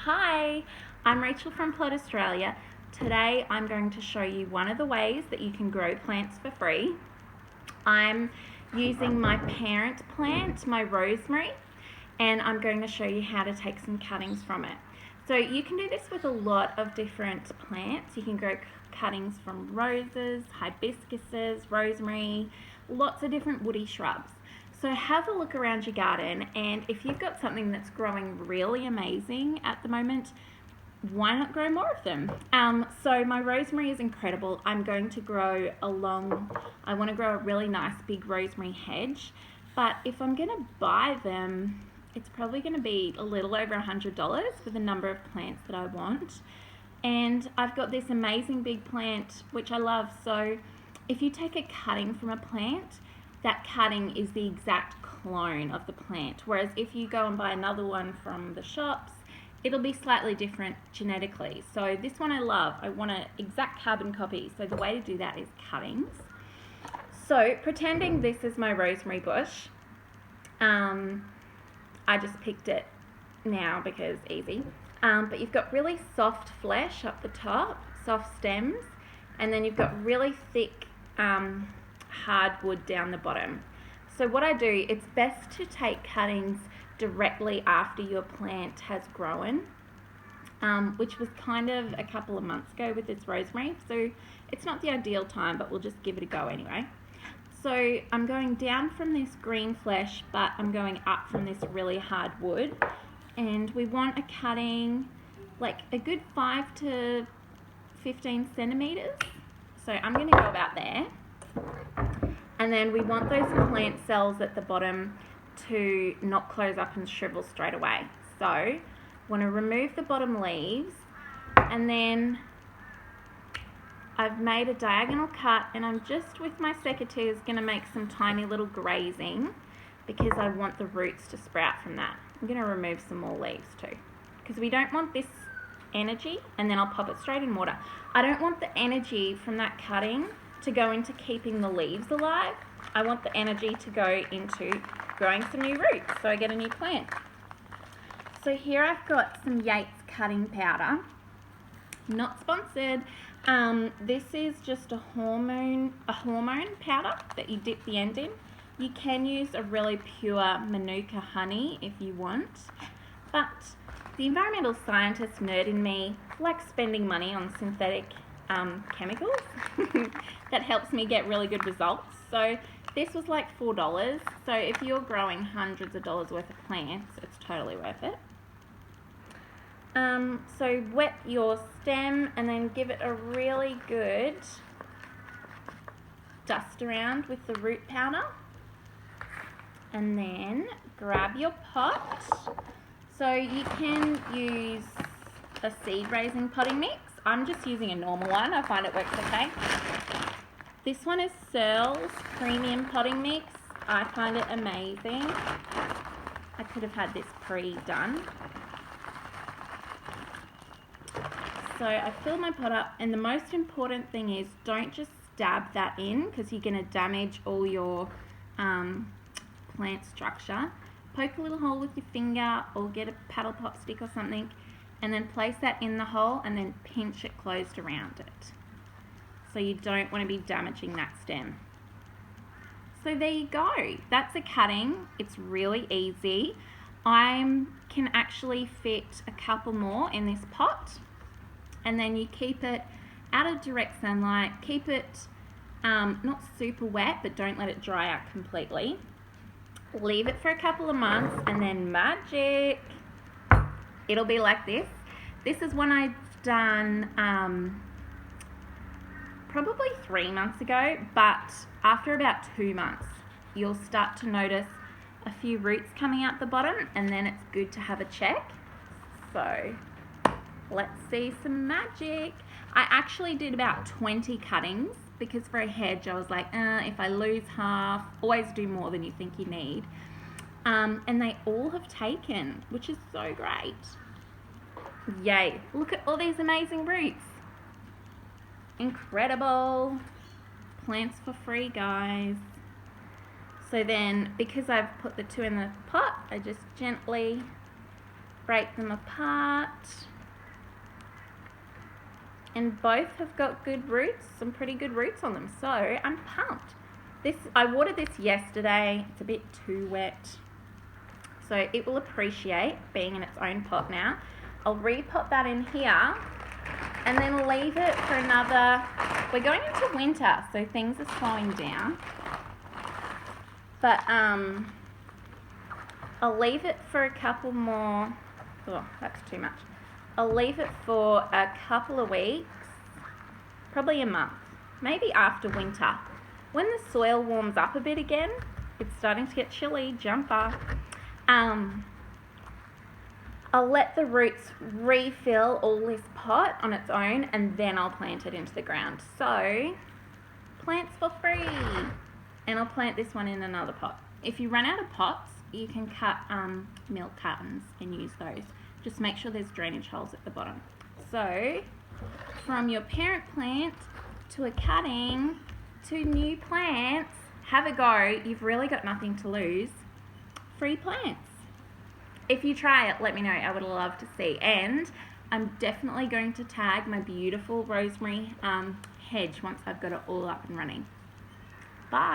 Hi, I'm Rachel from Plot Australia. Today I'm going to show you one of the ways that you can grow plants for free. I'm using my parent plant, my rosemary, and I'm going to show you how to take some cuttings from it. So you can do this with a lot of different plants. You can grow cuttings from roses, hibiscuses, rosemary, lots of different woody shrubs. So have a look around your garden, and if you've got something that's growing really amazing at the moment, why not grow more of them? So my rosemary is incredible. I'm going to grow I want to grow a really nice big rosemary hedge, but if I'm going to buy them, it's probably going to be a little over $100 for the number of plants that I want. And I've got this amazing big plant, which I love. So if you take a cutting from a plant, that cutting is the exact clone of the plant. Whereas if you go and buy another one from the shops, it'll be slightly different genetically. So this one I love. I want an exact carbon copy. So the way to do that is cuttings. So pretending this is my rosemary bush, I just picked it now because easy. But you've got really soft flesh up the top, soft stems, and then you've got really thick hardwood down the bottom. So what I do, it's best to take cuttings directly after your plant has grown, which was kind of a couple of months ago with this rosemary. So it's not the ideal time, but we'll just give it a go anyway. So I'm going down from this green flesh, but I'm going up from this really hard wood. And we want a cutting like a good 5 to 15 centimeters. So I'm going to go about there. And then we want those plant cells at the bottom to not close up and shrivel straight away. So want to remove the bottom leaves, and then I've made a diagonal cut, and I'm just with my secateurs going to make some tiny little grazing because I want the roots to sprout from that. I'm going to remove some more leaves too because we don't want this energy, and then I'll pop it straight in water. I don't want the energy from that cutting to go into keeping the leaves alive. I want the energy to go into growing some new roots so I get a new plant. So here I've got some Yates cutting powder. Not sponsored. This is just a hormone powder that you dip the end in. You can use a really pure Manuka honey if you want, but the environmental scientist nerd in me likes spending money on synthetic chemicals. That helps me get really good results. So this was like $4. So if you're growing hundreds of dollars worth of plants, it's totally worth it. So wet your stem and then give it a really good dust around with the root powder. And then grab your pot. So you can use a seed raising potting mix. I'm just using a normal one. I find it works okay. This one is Searles premium potting mix. I find it amazing. I could have had this pre-done. So I fill my pot up, and the most important thing is don't just stab that in because you're going to damage all your plant structure. Poke a little hole with your finger or get a paddle pop stick or something, and then place that in the hole and then pinch it closed around it. So you don't want to be damaging that stem. So there you go. That's a cutting. It's really easy. I can actually fit a couple more in this pot, and then you keep it out of direct sunlight. Keep it not super wet, but don't let it dry out completely. Leave it for a couple of months, and then magic. It'll be like this. This is one I've done probably 3 months ago, but after about 2 months, you'll start to notice a few roots coming out the bottom, and then it's good to have a check. So let's see some magic. I actually did about 20 cuttings because for a hedge I was like, if I lose half, always do more than you think you need. And they all have taken, which is so great. Yay, look at all these amazing roots. Incredible. Plants for free, guys. So then, because I've put the two in the pot, I just gently break them apart. And both have got good roots, some pretty good roots on them, so I'm pumped. I watered this yesterday. It's a bit too wet, so it will appreciate being in its own pot now. I'll repot that in here and then leave it for another, we're going into winter, so things are slowing down. But I'll leave it for a couple more, oh, that's too much. I'll leave it for a couple of weeks, probably a month, maybe after winter. When the soil warms up a bit again, it's starting to get chilly, jumper, I'll let the roots refill all this pot on its own and then I'll plant it into the ground. So, plants for free. And I'll plant this one in another pot. If you run out of pots, you can cut milk cartons and use those. Just make sure there's drainage holes at the bottom. So, from your parent plant to a cutting to new plants, have a go. You've really got nothing to lose. Free plants. If you try it, let me know. I would love to see. And I'm definitely going to tag my beautiful rosemary hedge once I've got it all up and running. Bye.